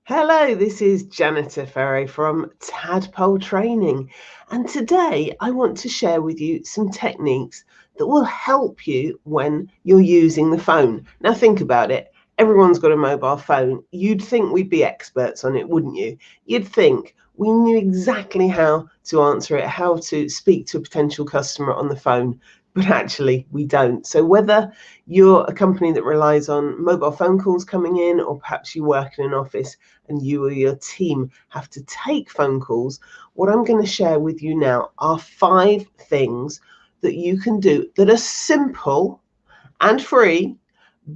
Hello, this is Janet Ferry from Tadpole Training, and today I want to share with you some techniques that will help you when you're using the phone. Now think about it. Everyone's got a mobile phone. You'd think we'd be experts on it, wouldn't you? You'd think we knew exactly how to answer it, how to speak to a potential customer on the phone, but actually we don't. So whether you're a company that relies on mobile phone calls coming in, or perhaps you work in an office and you or your team have to take phone calls, what I'm going to share with you now are 5 things that you can do that are simple and free,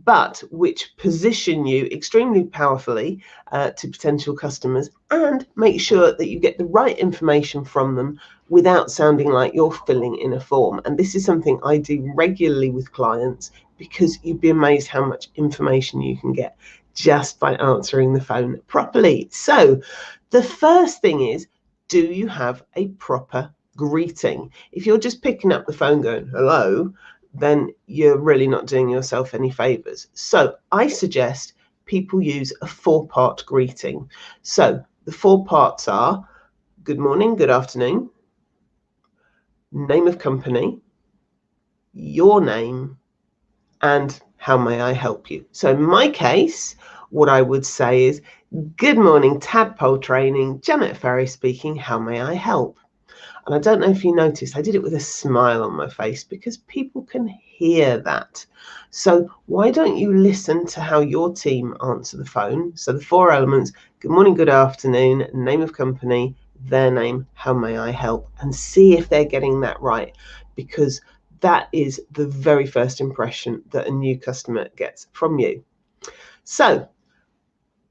but which position you extremely powerfully to potential customers and make sure that you get the right information from them without sounding like you're filling in a form. And this is something I do regularly with clients, because you'd be amazed how much information you can get just by answering the phone properly. So the first thing is, do you have a proper greeting? If you're just picking up the phone going, hello, then you're really not doing yourself any favors. So I suggest people use a 4-part greeting. So the 4 parts are good morning, good afternoon, name of company, your name, and how may I help you? So in my case, what I would say is, good morning, Tadpole Training, Janet Ferry speaking, how may I help? And I don't know if you noticed, I did it with a smile on my face because people can hear that. So why don't you listen to how your team answer the phone? So the 4 elements: good morning, good afternoon, name of company, their name, how may I help, and see if they're getting that right, because that is the very first impression that a new customer gets from you. So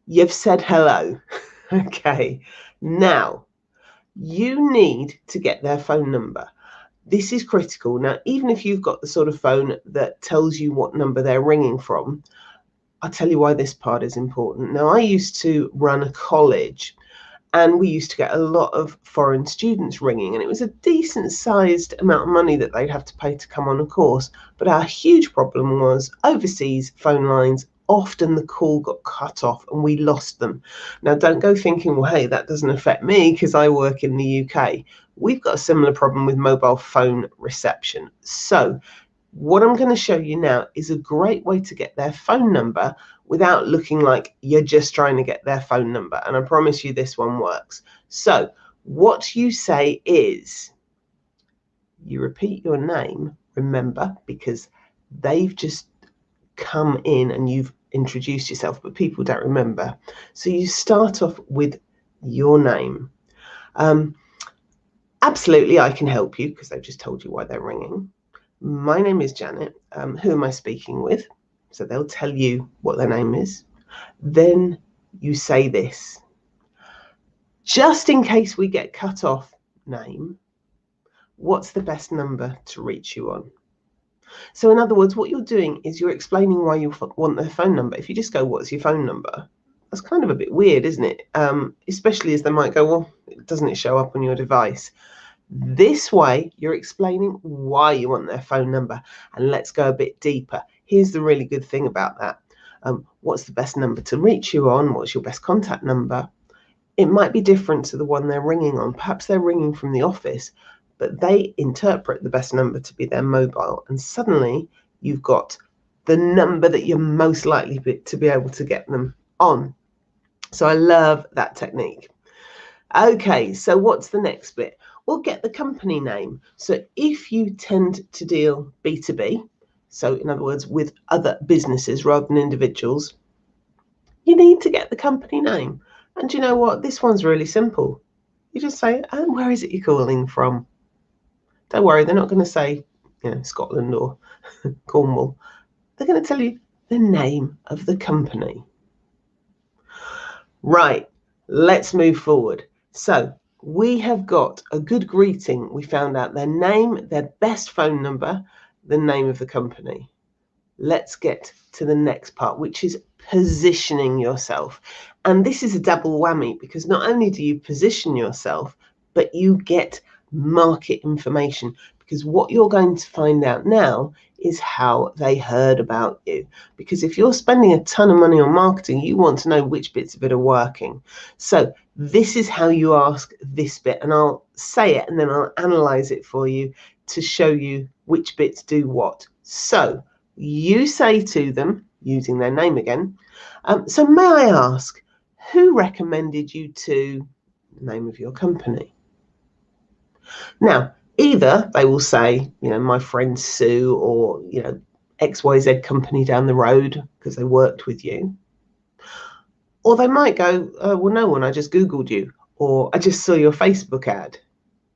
you've said hello. Okay, now you need to get their phone number. This is critical. Now, even if you've got the sort of phone that tells you what number they're ringing from, I'll tell you why this part is important. Now, I used to run a college, and we used to get a lot of foreign students ringing, and it was a decent sized amount of money that they'd have to pay to come on a course. But our huge problem was overseas phone lines. Often the call got cut off and we lost them. Now, don't go thinking, well, hey, that doesn't affect me because I work in the UK. We've got a similar problem with mobile phone reception. So what I'm going to show you now is a great way to get their phone number without looking like you're just trying to get their phone number. And I promise you this one works. So what you say is, you repeat your name, remember, because they've just come in and you've introduced yourself, but people don't remember. So you start off with your name. Absolutely, I can help you, because they've just told you why they're ringing. My name is Janet. Who am I speaking with? So they'll tell you what their name is. Then you say this: just in case we get cut off, name, what's the best number to reach you on? So in other words, what you're doing is you're explaining why you want their phone number. If you just go, what's your phone number? That's kind of a bit weird, isn't it? Especially as they might go, well, doesn't it show up on your device? This way, you're explaining why you want their phone number. And let's go a bit deeper. Here's the really good thing about that. What's the best number to reach you on? What's your best contact number? It might be different to the one they're ringing on. Perhaps they're ringing from the office, but they interpret the best number to be their mobile. And suddenly you've got the number that you're most likely to be able to get them on. So I love that technique. Okay, so what's the next bit? We'll get the company name. So if you tend to deal B2B, so in other words, with other businesses rather than individuals, you need to get the company name. And you know what? This one's really simple. You just say, and where is it you're calling from? Don't worry, they're not going to say, Scotland or Cornwall. They're going to tell you the name of the company. Right, let's move forward. So we have got a good greeting. We found out their name, their best phone number, the name of the company. Let's get to the next part, which is positioning yourself. And this is a double whammy, because not only do you position yourself, but you get market information, because what you're going to find out now is how they heard about you. Because if you're spending a ton of money on marketing, you want to know which bits of it are working. So this is how you ask this bit, and I'll say it and then I'll analyze it for you to show you which bits do what. So you say to them, using their name again, so may I ask, who recommended you to the name of your company? Now, either they will say, my friend Sue, or, XYZ company down the road because they worked with you. Or they might go, well, no one, I just Googled you, or I just saw your Facebook ad.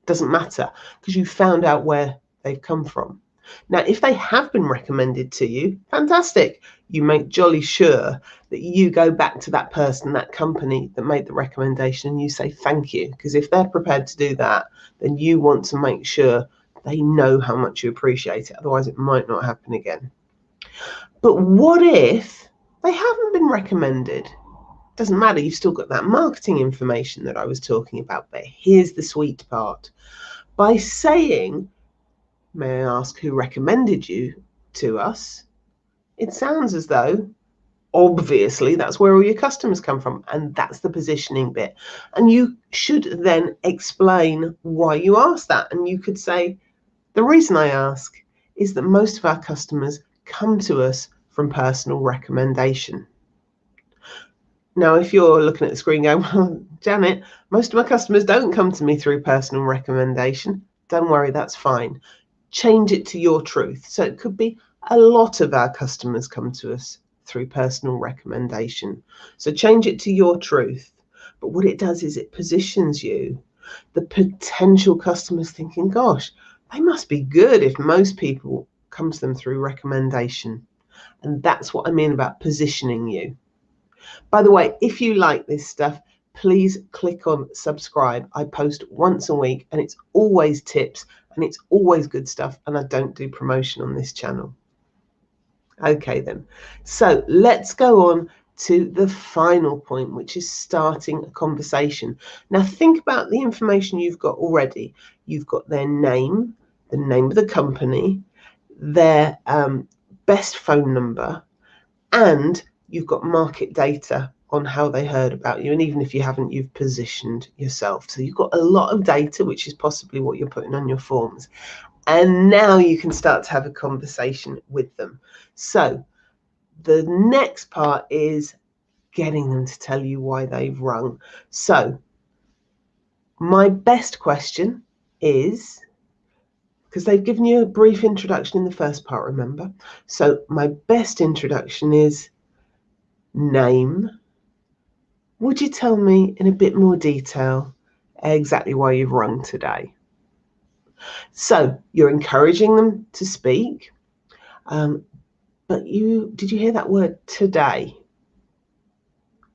Doesn't matter, because you found out where they've come from. Now, if they have been recommended to you, fantastic. You make jolly sure that you go back to that person, that company that made the recommendation, and you say thank you. Because if they're prepared to do that, then you want to make sure they know how much you appreciate it. Otherwise, it might not happen again. But what if they haven't been recommended? Doesn't matter. You've still got that marketing information that I was talking about. But here's the sweet part. By saying, may I ask who recommended you to us? It sounds as though, obviously, that's where all your customers come from, and that's the positioning bit. And you should then explain why you asked that. And you could say, the reason I ask is that most of our customers come to us from personal recommendation. Now, if you're looking at the screen going, well, Janet, most of my customers don't come to me through personal recommendation. Don't worry, that's fine. Change it to your truth. So it could be a lot of our customers come to us through personal recommendation. So change it to your truth. But what it does is it positions you. The potential customers thinking, gosh, they must be good if most people come to them through recommendation. And that's what I mean about positioning you. By the way, if you like this stuff, please click on subscribe. I post once a week and it's always tips and it's always good stuff, and I don't do promotion on this channel. Okay then, so let's go on to the final point, which is starting a conversation. Now think about the information you've got already. You've got their name, the name of the company, their best phone number, and you've got market data on how they heard about you. And even if you haven't, you've positioned yourself. So you've got a lot of data, which is possibly what you're putting on your forms. And now you can start to have a conversation with them. So the next part is getting them to tell you why they've rung. So my best question is, because they've given you a brief introduction in the first part, remember? So my best introduction is, name. Would you tell me in a bit more detail exactly why you've rung today? So you're encouraging them to speak, but did you hear that word today?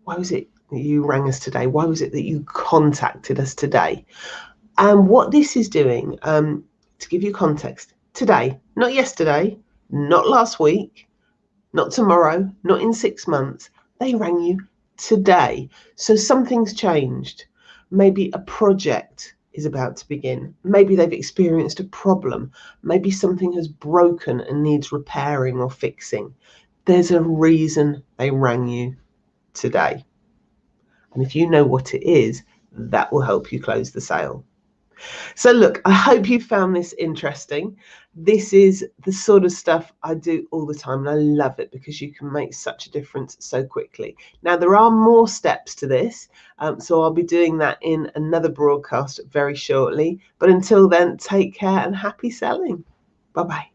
Why was it that you rang us today? Why was it that you contacted us today? And what this is doing, to give you context, today, not yesterday, not last week, not tomorrow, not in 6 months. They rang you today. So something's changed. Maybe a project is about to begin. Maybe they've experienced a problem. Maybe something has broken and needs repairing or fixing. There's a reason they rang you today. And if you know what it is, that will help you close the sale. So look, I hope you found this interesting. This is the sort of stuff I do all the time, and I love it because you can make such a difference so quickly. Now, there are more steps to this, so I'll be doing that in another broadcast very shortly. But until then, take care and happy selling. Bye-bye.